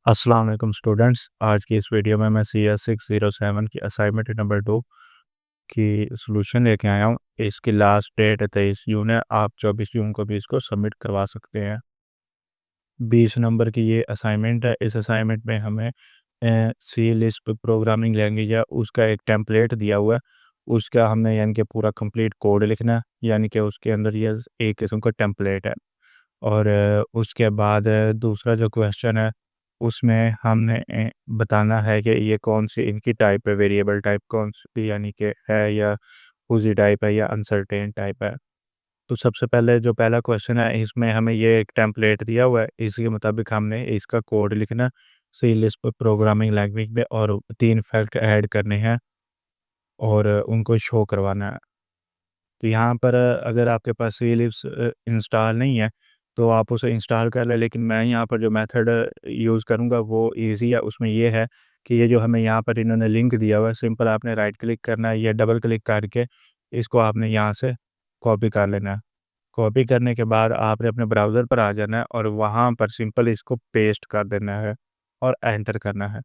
अस्सलाम वालेकुम स्टूडेंट्स। आज की इस वीडियो में मैं सी एस 607 की असाइनमेंट नंबर 2 की सॉल्यूशन लेके आया हूँ। इसकी लास्ट डेट 23 जून है। आप 24 जून को भी इसको सबमिट करवा सकते हैं। 20 नंबर की ये असाइनमेंट है। इस असाइनमेंट में हमें सी लिस्प प्रोग्रामिंग लैंग्वेज है उसका एक टेम्पलेट दिया हुआ है। उसका हमने यानी कि पूरा कंप्लीट कोड लिखना है, यानी कि उसके अंदर ये एक किस्म का टेम्पलेट है। और उसके बाद दूसरा जो क्वेश्चन है उसमें हमने बताना है कि ये कौन सी इनकी टाइप है, वेरिएबल टाइप कौन सी यानी कि है, या फूजी टाइप है या अनसर्टेन टाइप है। तो सबसे पहले जो पहला क्वेश्चन है इसमें हमें ये एक टेम्पलेट दिया हुआ है, इसके मुताबिक हमने इसका कोड लिखना सी लिस्प प्रोग्रामिंग लैंग्वेज में और 3 फैक्ट ऐड करने हैं और उनको शो करवाना है। तो यहाँ पर अगर आपके पास सी लिस्प इंस्टॉल नहीं है तो आप उसे इंस्टॉल कर लें, लेकिन मैं यहाँ पर जो मेथड यूज़ करूँगा वो ईज़ी है। उसमें ये है कि ये जो हमें यहाँ पर इन्होंने लिंक दिया हुआ है, सिंपल आपने राइट क्लिक करना है या डबल क्लिक करके इसको आपने यहाँ से कॉपी कर लेना है। कॉपी करने के बाद आपने अपने ब्राउज़र पर आ जाना है और वहाँ पर सिंपल इसको पेस्ट कर देना है और एंटर करना है।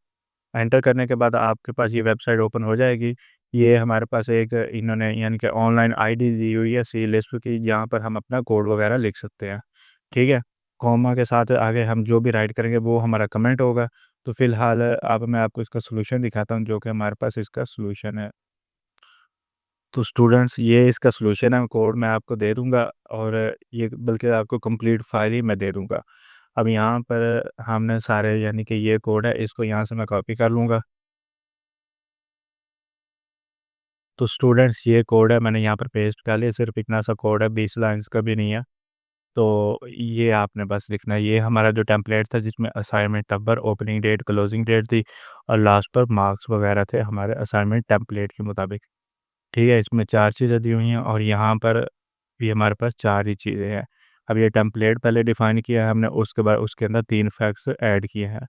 एंटर करने के बाद आपके पास ये वेबसाइट ओपन हो जाएगी। ये हमारे पास एक इन्होंने यानी कि ऑनलाइन आईडी दी हुई है सी लिस्प की, जहाँ पर हम अपना कोड वगैरह लिख सकते हैं। ठीक है? कॉमा के साथ आगे हम जो भी राइट करेंगे वो हमारा कमेंट होगा। तो फ़िलहाल अब मैं आपको इसका सॉल्यूशन दिखाता हूँ, जो कि हमारे पास इसका सॉल्यूशन है। तो स्टूडेंट्स ये इसका सॉल्यूशन है, कोड मैं आपको दे दूँगा और ये बल्कि आपको कंप्लीट फाइल ही मैं दे दूँगा। अब यहाँ पर हमने सारे यानी कि ये कोड है, इसको यहाँ से मैं कॉपी कर लूँगा। तो स्टूडेंट्स ये कोड है, मैंने यहाँ पर पेस्ट कर लिया। सिर्फ इतना सा कोड है, 20 लाइन्स का भी नहीं है। तो ये आपने बस लिखना है। ये हमारा जो टेम्पलेट था जिसमें assignment number, opening date, closing date थी और लास्ट पर मार्क्स वगैरह थे हमारे असाइनमेंट टेम्पलेट के मुताबिक। ठीक है? इसमें 4 चीज़ें दी हुई हैं और यहाँ पर भी हमारे पास 4 ही चीज़ें हैं। अब ये टेम्पलेट पहले डिफ़ाइन किया है हमने, उसके बाद उसके अंदर 3 फैक्ट्स ऐड किए हैं।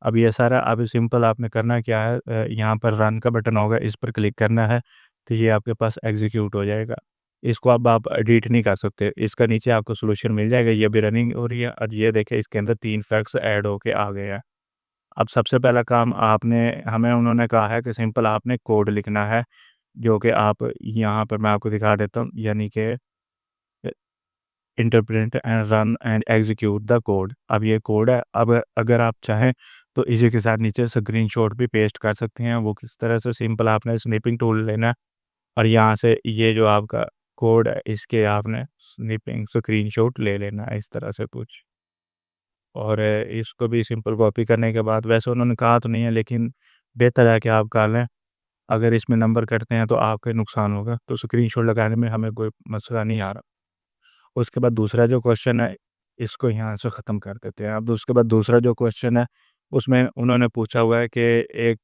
अब ये सारा अब सिंपल आपने करना क्या है, यहाँ पर रन का बटन होगा, इस पर क्लिक करना है, तो ये आपके पास एग्ज़ीक्यूट हो जाएगा। इसको अब आप एडिट नहीं कर सकते। इसका नीचे आपको सॉल्यूशन मिल जाएगा, ये भी रनिंग हो रही है और ये देखें इसके अंदर 3 फैक्ट्स ऐड होके आ गए हैं। अब सबसे पहला काम आपने हमें उन्होंने कहा है कि सिंपल आपने कोड लिखना है, जो कि आप यहाँ पर मैं आपको दिखा देता हूँ, यानी कि interpret and run and execute the code. अब ये कोड है। अब अगर आप चाहें तो इसी के साथ नीचे स्क्रीनशॉट भी पेस्ट कर सकते हैं। वो किस तरह से, सिंपल आपने स्निपिंग टूल लेना है और यहाँ से ये जो आपका कोड है इसके आपने स्निपिंग स्क्रीनशॉट ले लेना है, इस तरह से कुछ। और इसको भी सिंपल कॉपी करने के बाद, वैसे उन्होंने कहा तो नहीं है लेकिन बेहतर है कि आप कर लें। अगर इसमें नंबर कटते हैं तो आपका नुकसान होगा, तो स्क्रीनशॉट लगाने में हमें कोई मसला नहीं आ रहा। उसके बाद दूसरा जो क्वेश्चन है, इसको यहाँ से ख़त्म कर देते हैं। अब उसके बाद दूसरा जो क्वेश्चन है, उसमें उन्होंने पूछा हुआ है कि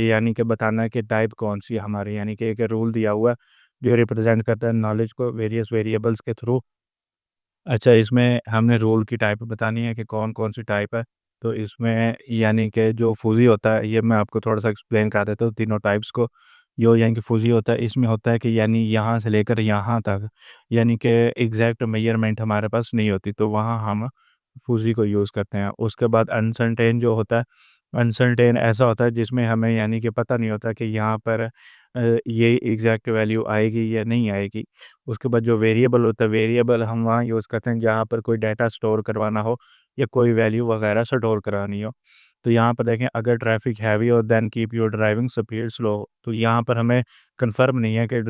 यानी कि बताना है कि टाइप कौन-सी है हमारी, यानी कि एक रूल दिया हुआ है, जो रिप्रेज़ेंट करता है नॉलेज को वेरियस वेरिएबल्स के थ्रू। अच्छा, इसमें हमने रूल की टाइप बतानी है कि कौन-कौन सी टाइप है। तो इसमें यानी कि जो फूज़ी होता है, ये मैं आपको थोड़ा-सा एक्सप्लेन कर देता हूँ तीनों टाइप्स को। जो यानी कि फूज़ी होता है, इसमें होता है कि यानी यहाँ से लेकर यहाँ तक, यानी कि एग्ज़ैक्ट मेज़रमेंट हमारे पास नहीं होती, तो वहाँ हम फूज़ी को यूज़ करते हैं। उसके बाद अनसर्टेन जो होता है, अनसर्टेन ऐसा होता है जिसमें हमें यानी कि पता नहीं होता कि यहाँ पर ये एग्ज़ैक्ट वैल्यू आएगी या नहीं आएगी। उसके बाद जो वेरिएबल होता है, वेरिएबल हम वहाँ यूज़ करते हैं जहाँ पर कोई डाटा स्टोर करवाना हो या कोई वैल्यू वगैरह स्टोर करानी हो। तो यहाँ पर देखें, अगर ट्रैफिक हैवी हो then keep your driving speed slow. तो यहाँ पर हमें कंफर्म नहीं है कि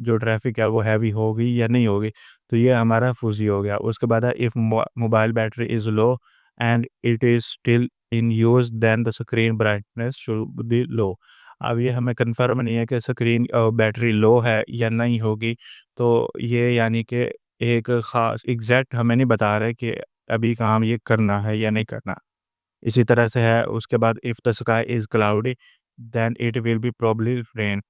जो ट्रैफिक है वो हैवी होगी या नहीं होगी, तो ये हमारा फूजी हो गया। उसके बाद है if mobile battery is low and it is still in use then the screen brightness should be low. अब ये हमें कंफर्म नहीं है कि स्क्रीन बैटरी लो है या नहीं होगी, तो ये यानी कि एक ख़ास एग्ज़ैक्ट हमें नहीं बता रहे कि अभी काम ये करना है या नहीं करना। इसी तरह से है, उसके बाद if the sky is cloudy then it will be probably rain.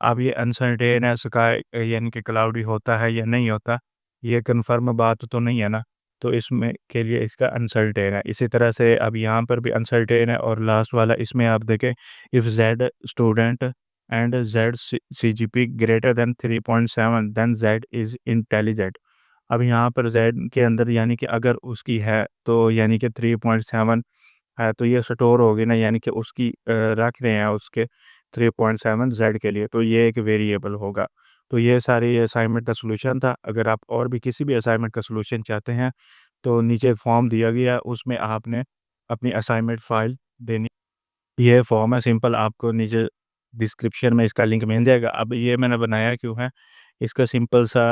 अब ये अनसर्टेन है, स्काई यानी कि क्लाउडी होता है या नहीं होता, ये कन्फर्म बात तो नहीं है ना, तो इसमें के लिए इसका अनसर्टेन है। इसी तरह से अब यहाँ पर भी अनसर्टेन है और लास्ट वाला इसमें आप देखें, if Z student and Z CGP greater than 3.7 then Z is intelligent. अब यहाँ पर ज़ेड के अंदर यानी कि अगर उसकी है तो यानी कि 3.7 है तो ये स्टोर होगी ना, यानी कि उसकी रख रहे हैं उसके 3.7 जेड के लिए, तो ये एक वेरिएबल होगा। तो ये सारी असाइनमेंट का सॉल्यूशन था। अगर आप और भी किसी भी असाइनमेंट का सॉल्यूशन चाहते हैं तो नीचे फॉर्म दिया गया है, उसमें आपने अपनी असाइनमेंट फ़ाइल देनी। ये फॉर्म है सिंपल, आपको नीचे डिस्क्रिप्शन में इसका लिंक मिल जाएगा। अब ये मैंने बनाया क्यों है, इसका सिंपल सा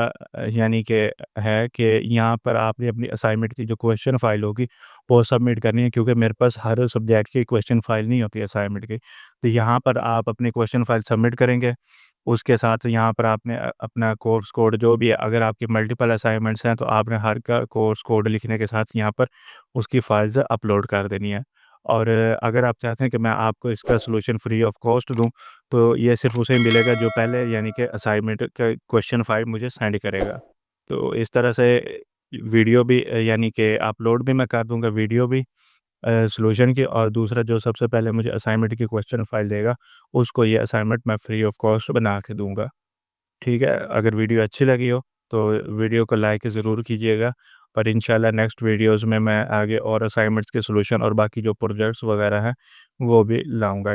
यानी कि है कि यहाँ पर आपने अपनी असाइनमेंट की जो क्वेश्चन फाइल होगी वो सबमिट करनी है, क्योंकि मेरे पास हर सब्जेक्ट की क्वेश्चन फाइल नहीं होती असाइनमेंट की। तो यहाँ पर आप अपनी क्वेश्चन फाइल सबमिट करेंगे, उसके साथ यहाँ पर आपने अपना कोर्स कोड जो भी है, अगर आपकी मल्टीपल असाइनमेंट्स हैं तो आपने हर का कोर्स कोड लिखने के साथ यहाँ पर उसकी फाइल्स अपलोड कर देनी है। और अगर आप चाहते हैं कि मैं आपको इसका सॉल्यूशन फ्री ऑफ कॉस्ट दूँ, तो ये सिर्फ़ उसे मिलेगा जो पहले यानी कि असाइनमेंट का क्वेश्चन फाइल मुझे सेंड करेगा। तो इस तरह से वीडियो भी यानी कि अपलोड भी मैं कर दूँगा, वीडियो भी सॉल्यूशन की, और दूसरा जो सबसे पहले मुझे असाइनमेंट की क्वेश्चन फाइल देगा, उसको ये असाइनमेंट मैं फ्री ऑफ कॉस्ट बना के दूँगा। ठीक है? अगर वीडियो अच्छी लगी हो तो वीडियो को लाइक ज़रूर कीजिएगा, पर इंशाल्लाह नेक्स्ट वीडियोज़ में मैं आगे और असाइनमेंट्स के सॉल्यूशन और बाकी जो प्रोजेक्ट्स वगैरह हैं, वो भी लाऊँगा।